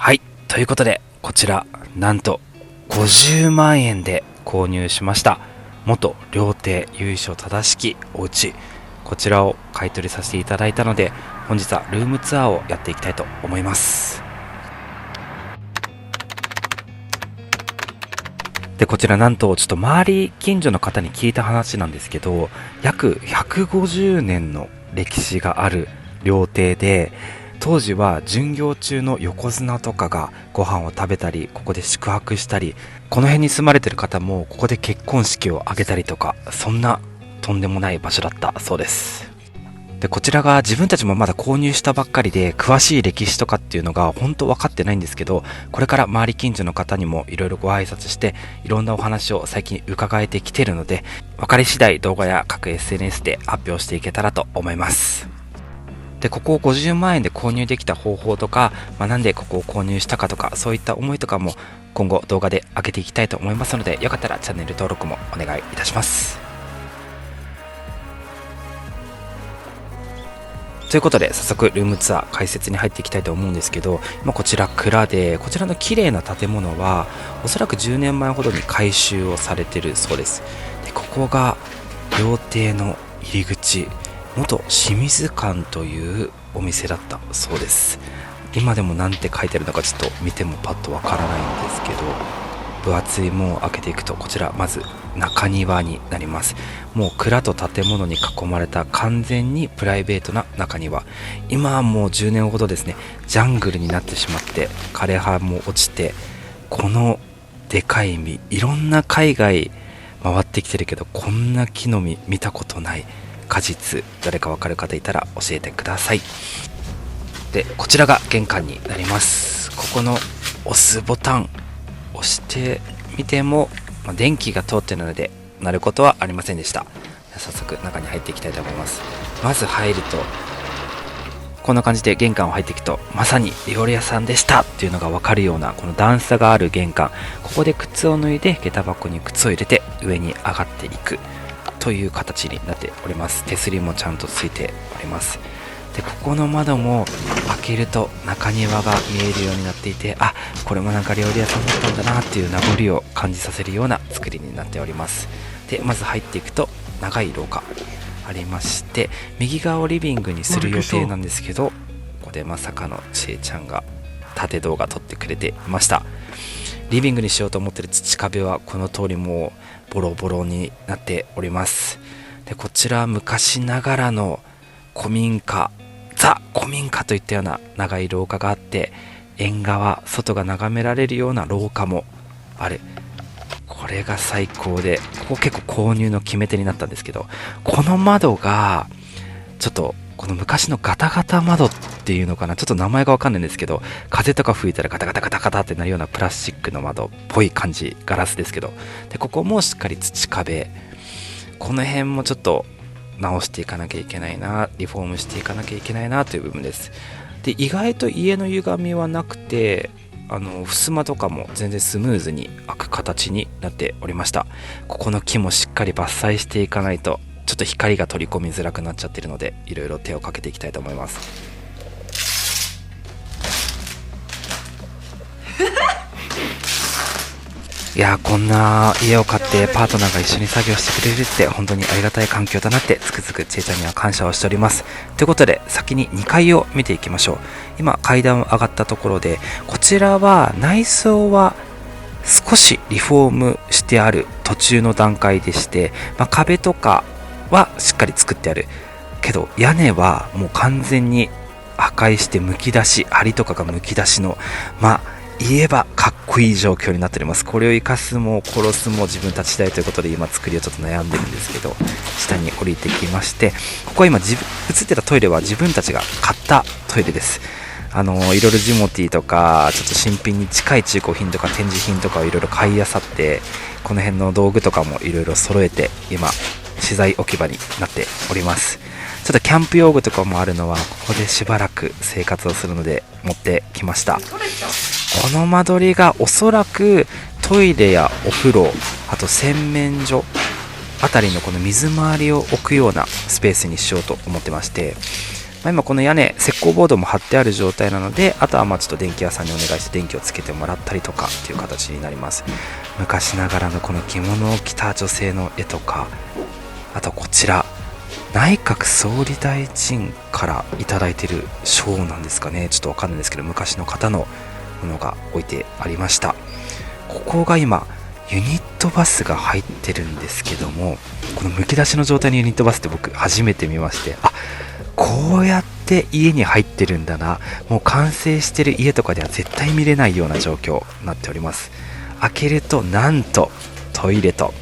はい、ということでこちらなんと50万円で購入しました元料亭由緒正しきお家、こちらを買い取りさせていただいたので、本日はルームツアーをやっていきたいと思います。でこちらなんとちょっと周り近所の方に聞いた話なんですけど、約150年の歴史がある料亭で、当時は巡業中の横綱とかがご飯を食べたり、ここで宿泊したり、この辺に住まれてる方もここで結婚式を挙げたりとか、そんなとんでもない場所だったそうです。でこちらが自分たちもまだ購入したばっかりで、詳しい歴史とかっていうのが本当分かってないんですけど、これから周り近所の方にもいろいろご挨拶して、いろんなお話を最近伺えてきてるので、分かり次第動画や各 SNS で発表していけたらと思います。でここを50万円で購入できた方法とか、なんでここを購入したかとか、そういった思いとかも今後動画で上げていきたいと思いますので、よかったらチャンネル登録もお願いいたします。ということで早速ルームツアー解説に入っていきたいと思うんですけど、今こちら蔵で、こちらの綺麗な建物はおそらく10年前ほどに改修をされているそうです。でここが料亭の入り口、元清水館というお店だったそうです。今でも何て書いてあるのかちょっと見てもパッとわからないんですけど、分厚い門を開けていくと、こちらまず中庭になります。もう蔵と建物に囲まれた完全にプライベートな中庭。今はもう10年ほどですね、ジャングルになってしまって枯れ葉も落ちて、このでかい実、いろんな海外回ってきてるけどこんな木の実見たことない。果実、誰か分かる方いたら教えてください。でこちらが玄関になります。ここの押すボタン押してみても、電気が通っているので鳴ることはありませんでした。早速中に入っていきたいと思います。まず入るとこんな感じで玄関を入っていくと、まさに料理屋さんでしたっていうのが分かるようなこの段差がある玄関、ここで靴を脱いで下駄箱に靴を入れて上に上がっていくという形になっております。手すりもちゃんとついております。でここの窓も開けると中庭が見えるようになっていて、これもなんか料理屋さんだったんだなっていう名残を感じさせるような作りになっております。でまず入っていくと長い廊下ありまして、右側をリビングにする予定なんですけど、ここでまさかのしえちゃんが縦動画撮ってくれていました。リビングにしようと思っている土壁はこの通りもうボロボロになっております。でこちら昔ながらの古民家、ザ古民家といったような長い廊下があって、縁側、外が眺められるような廊下もある。これが最高で、ここ結構購入の決め手になったんですけど、この窓がちょっとこの昔のガタガタ窓っていうのかな、ちょっと名前がわかんないんですけど、風とか吹いたらガタガタガタガタってなるようなプラスチックの窓っぽい感じ、ガラスですけど、でここもしっかり土壁、この辺もちょっと直していかなきゃいけないな、リフォームしていかなきゃいけないなという部分です。で意外と家の歪みはなくて、襖とかも全然スムーズに開く形になっておりました。ここの木もしっかり伐採していかないとちょっと光が取り込みづらくなっちゃってるので、いろいろ手をかけていきたいと思います。いやー、こんな家を買ってパートナーが一緒に作業してくれるって本当にありがたい環境だなって、つくづくちえちゃんには感謝をしております。ということで先に2階を見ていきましょう。今階段を上がったところで、こちらは内装は少しリフォームしてある途中の段階でして、壁とかはしっかり作ってあるけど、屋根はもう完全に破壊してむき出し、梁とかがむき出しの、言えばかっこいい状況になっております。これを生かすも殺すも自分たち次第ということで、今作りをちょっと悩んでるんですけど、下に降りてきまして、ここは今映ってたトイレは自分たちが買ったトイレです。いろいろジモティーとかちょっと新品に近い中古品とか展示品とかをいろいろ買い漁って、この辺の道具とかもいろいろ揃えて今資材置き場になっております。ちょっとキャンプ用具とかもあるのはここでしばらく生活をするので持ってきました。この間取りがおそらくトイレやお風呂、あと洗面所あたりのこの水回りを置くようなスペースにしようと思ってまして、今この屋根、石膏ボードも貼ってある状態なので、あとはちょっと電気屋さんにお願いして電気をつけてもらったりとかっていう形になります。昔ながらのこの着物を着た女性の絵とか、あとこちら内閣総理大臣からいただいている賞なんですかね、ちょっとわかんないんですけど、昔の方のものが置いてありました。ここが今ユニットバスが入ってるんですけども、このむき出しの状態のユニットバスって僕初めて見まして、こうやって家に入ってるんだな、もう完成してる家とかでは絶対見れないような状況になっております。開けるとなんとトイレと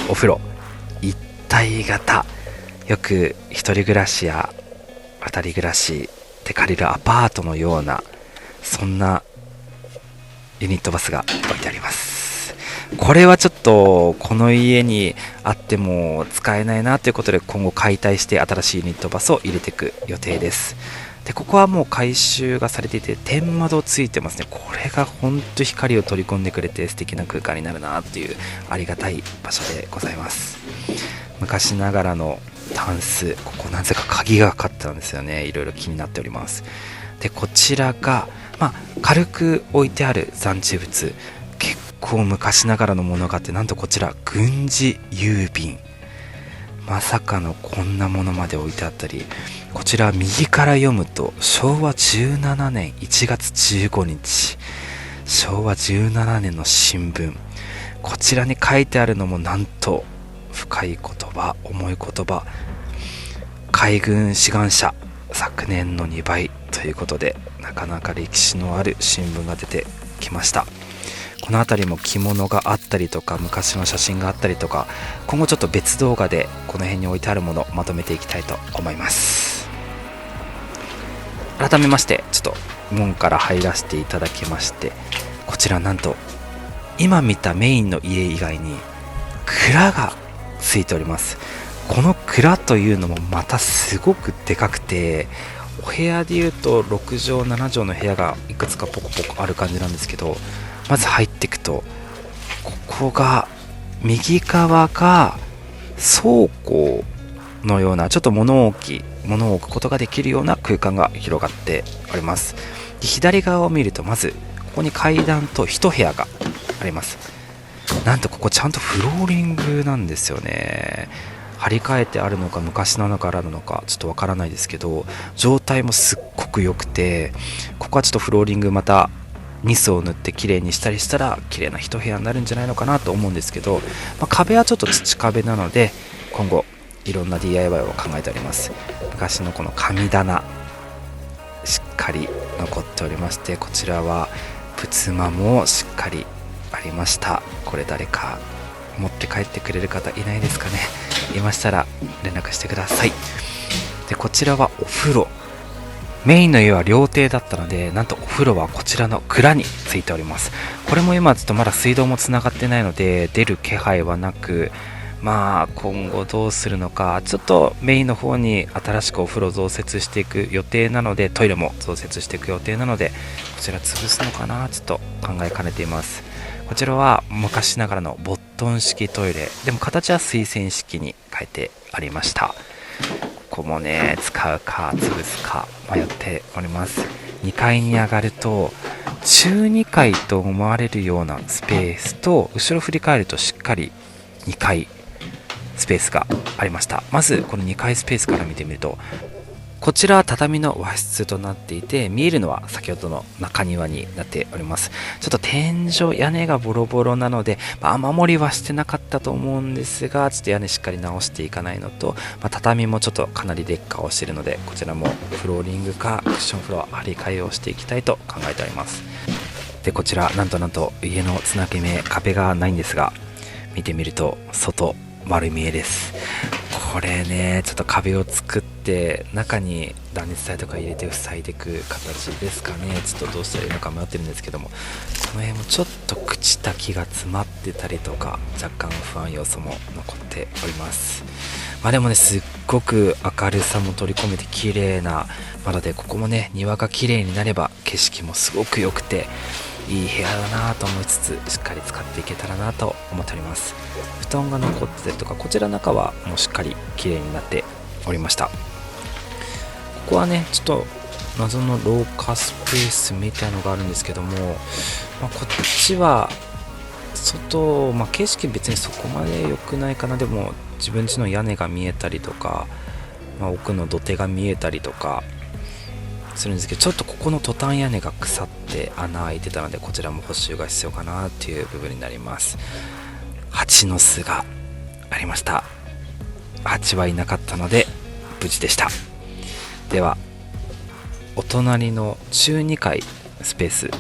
お風呂一体型、よく一人暮らしや二人暮らしで借りるアパートのような、そんなユニットバスが置いてあります。これはちょっとこの家にあっても使えないなということで、今後解体して新しいユニットバスを入れていく予定です。でここはもう改修がされていて天窓ついてますね。これが本当光を取り込んでくれて素敵な空間になるなっていうありがたい場所でございます。昔ながらのタンス、ここなぜか鍵がかかってたんですよね。いろいろ気になっております。でこちらが、軽く置いてある残置物、結構昔ながらのものがあって、なんとこちら軍事郵便、まさかのこんなものまで置いてあったり、こちら右から読むと昭和17年1月15日、昭和17年の新聞、こちらに書いてあるのもなんと深い言葉、重い言葉、海軍志願者昨年の2倍ということで、なかなか歴史のある新聞が出てきました。この辺りも着物があったりとか、昔の写真があったりとか、今後ちょっと別動画でこの辺に置いてあるものをまとめていきたいと思います。改めましてちょっと門から入らせていただきまして、こちらなんと今見たメインの家以外に蔵がついております。この蔵というのもまたすごくでかくて、お部屋でいうと6畳7畳の部屋がいくつかポコポコある感じなんですけど、まず入っていくと、ここが右側が倉庫のような、ちょっと物を置くことができるような空間が広がっております。で左側を見ると、まずここに階段と一部屋があります。なんとここちゃんとフローリングなんですよね。張り替えてあるのか昔なのかなのかちょっとわからないですけど、状態もすっごく良くて、ここはちょっとフローリングまたニスを塗って綺麗にしたりしたら綺麗な一部屋になるんじゃないのかなと思うんですけど、壁はちょっと土壁なので今後いろんな DIY を考えております。昔のこの神棚しっかり残っておりまして、こちらは仏間もしっかりありました。これ誰か持って帰ってくれる方いないですかね。いましたら連絡してください。でこちらはお風呂、メインの家は料亭だったので、なんとお風呂はこちらの蔵についております。これも今ちょっとまだ水道もつながってないので出る気配はなく、今後どうするのか、ちょっとメインの方に新しくお風呂増設していく予定なので、トイレも増設していく予定なので、こちら潰すのかな、ちょっと考えかねています。こちらは昔ながらのボットン式トイレでも、形は水洗式に変えてありました。ここもね、使うか潰すか迷っております。2階に上がると中2階と思われるようなスペースと、後ろ振り返るとしっかり2階スペースがありました。まずこの2階スペースから見てみると、こちらは畳の和室となっていて、見えるのは先ほどの中庭になっております。ちょっと天井屋根がボロボロなので、雨漏りはしてなかったと思うんですが、ちょっと屋根しっかり直していかないのと、畳もちょっとかなり劣化をしているので、こちらもフローリングかクッションフロア張り替えをしていきたいと考えております。でこちらなんと家のつなぎ目、壁がないんですが、見てみると外丸見えです。これね、ちょっと壁を作って中に断熱材とか入れて塞いでいく形ですかね。ちょっとどうしたらいいのか迷ってるんですけども、この辺もちょっと朽ちた木が詰まってたりとか、若干不安要素も残っております。でもね、すっごく明るさも取り込めて綺麗な窓で、ここもね、庭が綺麗になれば景色もすごく良くていい部屋だなと思いつつ、しっかり使っていけたらなと思っております。布団が残ってたりとか、こちらの中はもうしっかり綺麗になっておりました。ここはねちょっと謎の廊下スペースみたいのがあるんですけども、こっちは外、景色別にそこまで良くないかな。でも自分家の屋根が見えたりとか、奥の土手が見えたりとかするんですけど、ちょっとここのトタン屋根が腐って穴開いてたので、こちらも補修が必要かなっていう部分になります。蜂の巣がありました。蜂はいなかったので無事でした。ではお隣の中2階スペース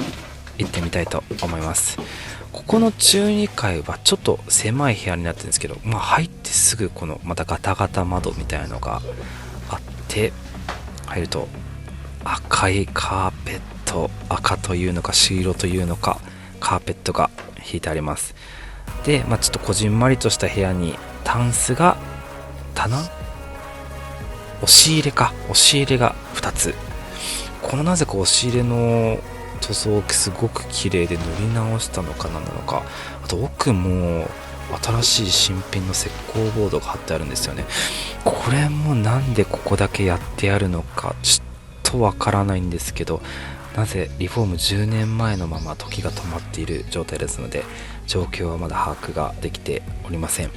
行ってみたいと思います。ここの中2階はちょっと狭い部屋になってるんですけど、入ってすぐこのまたガタガタ窓みたいなのがあって、入ると赤いカーペット、赤というのか朱色というのかカーペットが引いてあります。で、ちょっとこじんまりとした部屋にタンスが押し入れが2つ。このなぜか押し入れの塗装すごく綺麗で塗り直したのかなのか、あと奥も新しい新品の石膏ボードが貼ってあるんですよね。これもなんでここだけやってあるのかちょっとわからないんですけど、なぜリフォーム10年前のまま時が止まっている状態ですので、状況はまだ把握ができておりません。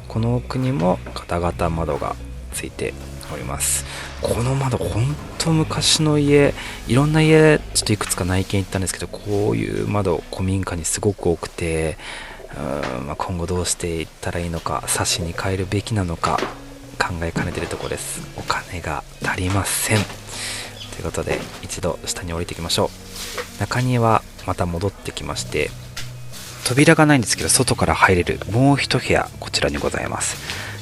この奥にもガタガタ窓がついております。この窓本当昔の家、いろんな家ちょっといくつか内見行ったんですけど、こういう窓古民家にすごく多くて、今後どうしていったらいいのか、差しに変えるべきなのか考えかねているところです。お金が足りませんということで、一度下に降りていきましょう。中庭また戻ってきまして、扉がないんですけど外から入れるもう一部屋こちらにございます。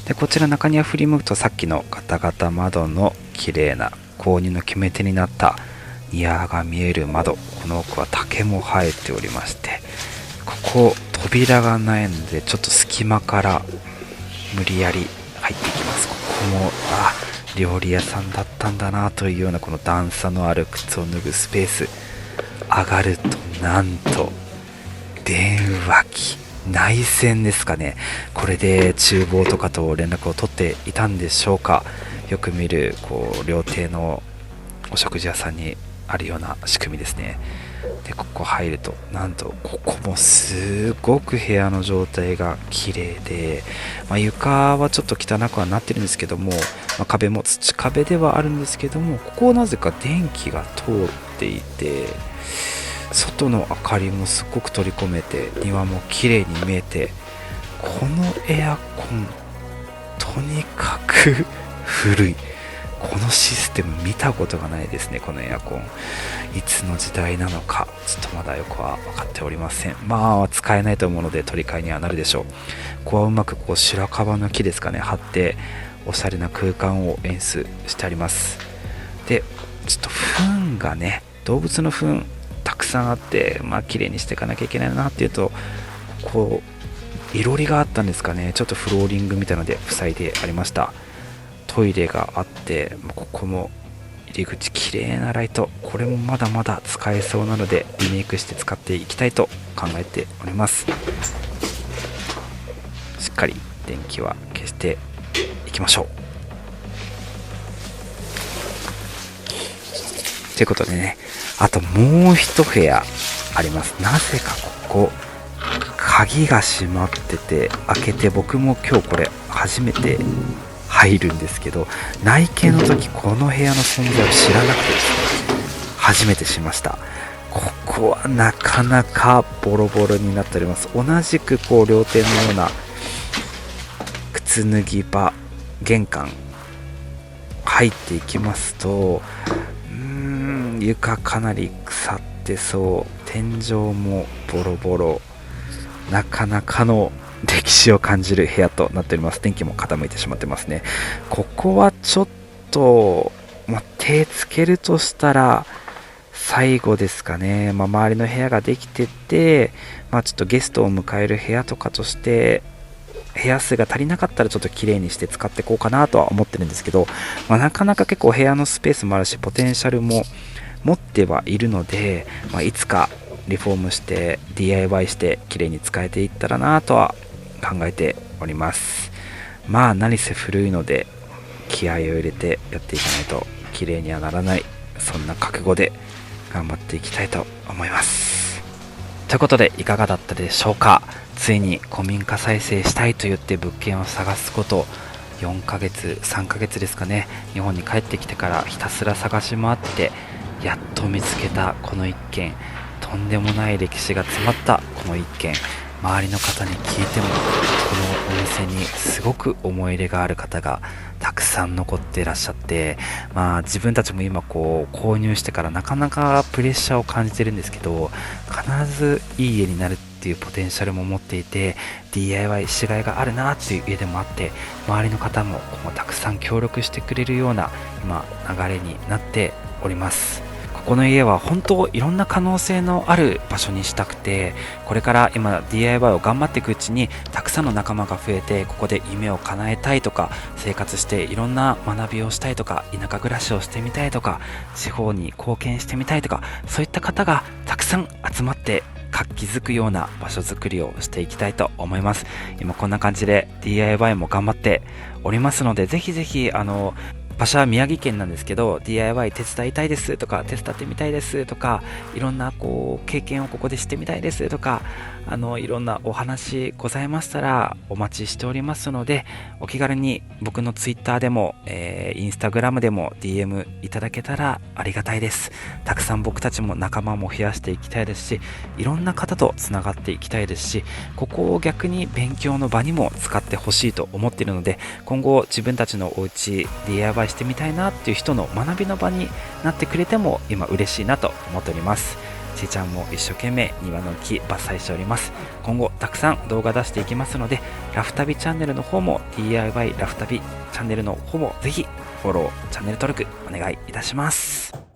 でこちら中庭振り向くと、さっきのガタガタ窓の綺麗な購入の決め手になった庭が見える窓、この奥は竹も生えておりまして、ここ扉がないのでちょっと隙間から無理やり入っていきます。ここも料理屋さんだったんだなというような、この段差のある靴を脱ぐスペース、上がるとなんと電話機、内線ですかね。これで厨房とかと連絡を取っていたんでしょうか。よく見る料亭のお食事屋さんにあるような仕組みですね。でここ入るとなんとここもすごく部屋の状態が綺麗で、床はちょっと汚くはなってるんですけども、壁も土壁ではあるんですけども、ここはなぜか電気が通っていて、外の明かりもすごく取り込めて、庭も綺麗に見えて、このエアコンとにかく古い。このシステム見たことがないですね。このエアコンいつの時代なのかちょっとまだよくは分かっておりません。使えないと思うので取り替えにはなるでしょう。ここはうまく白樺の木ですかね、貼っておしゃれな空間を演出してあります。でちょっと糞がね、動物の糞たくさんあって、綺麗にしていかなきゃいけないなっていうと、いろりがあったんですかね、ちょっとフローリングみたいなので塞いでありました。トイレがあって、ここも入り口綺麗なライト、これもまだまだ使えそうなのでリメイクして使っていきたいと考えております。しっかり電気は消していきましょうということでね、あともう一部屋あります。なぜかここ鍵が閉まってて、開けて、僕も今日これ初めて入るんですけど、内見の時この部屋の存在を知らなくてですね、初めてしました。ここはなかなかボロボロになっております。同じく料亭のような靴脱ぎ場、玄関入っていきますと、床かなり腐ってそう、天井もボロボロ、なかなかの歴史を感じる部屋となっております。電気も傾いてしまってますね。ここはちょっと、手つけるとしたら最後ですかね。周りの部屋ができてて、ちょっとゲストを迎える部屋とかとして部屋数が足りなかったらちょっと綺麗にして使っていこうかなとは思ってるんですけど、なかなか結構部屋のスペースもあるし、ポテンシャルも持ってはいるので、いつかリフォームして DIY して綺麗に使えていったらなとは考えております。何せ古いので気合を入れてやっていかないと綺麗にはならない、そんな覚悟で頑張っていきたいと思います。ということでいかがだったでしょうか。ついに古民家再生したいと言って物件を探すこと4ヶ月3ヶ月ですかね。日本に帰ってきてからひたすら探し回ってやっと見つけたこの一軒、とんでもない歴史が詰まったこの一軒、周りの方に聞いてもこのお店にすごく思い入れがある方がたくさん残っていらっしゃって、自分たちも今購入してからなかなかプレッシャーを感じてるんですけど、必ずいい家になるっていうポテンシャルも持っていて、 DIY しがいがあるなっていう家でもあって、周りの方もたくさん協力してくれるような今流れになっております。ここの家は本当いろんな可能性のある場所にしたくて、これから今 DIY を頑張っていくうちにたくさんの仲間が増えて、ここで夢を叶えたいとか、生活していろんな学びをしたいとか、田舎暮らしをしてみたいとか、地方に貢献してみたいとか、そういった方がたくさん集まって活気づくような場所づくりをしていきたいと思います。今こんな感じで DIY も頑張っておりますので、ぜひぜひ場所は宮城県なんですけど、 DIY 手伝いたいですとか、手伝ってみたいですとか、いろんな経験をここでしてみたいですとか、いろんなお話ございましたらお待ちしておりますので、お気軽に僕の Twitter でも、インスタグラムでも DM いただけたらありがたいです。たくさん僕たちも仲間も増やしていきたいですし、いろんな方とつながっていきたいですし、ここを逆に勉強の場にも使ってほしいと思っているので、今後自分たちのお家 DIY してみたいなっていう人の学びの場になってくれても今嬉しいなと思っております。ちーちゃんも一生懸命庭の木伐採しております。今後たくさん動画出していきますので、ラフ旅チャンネルの方も DIY ラフ旅チャンネルの方もぜひフォロー、チャンネル登録お願いいたします。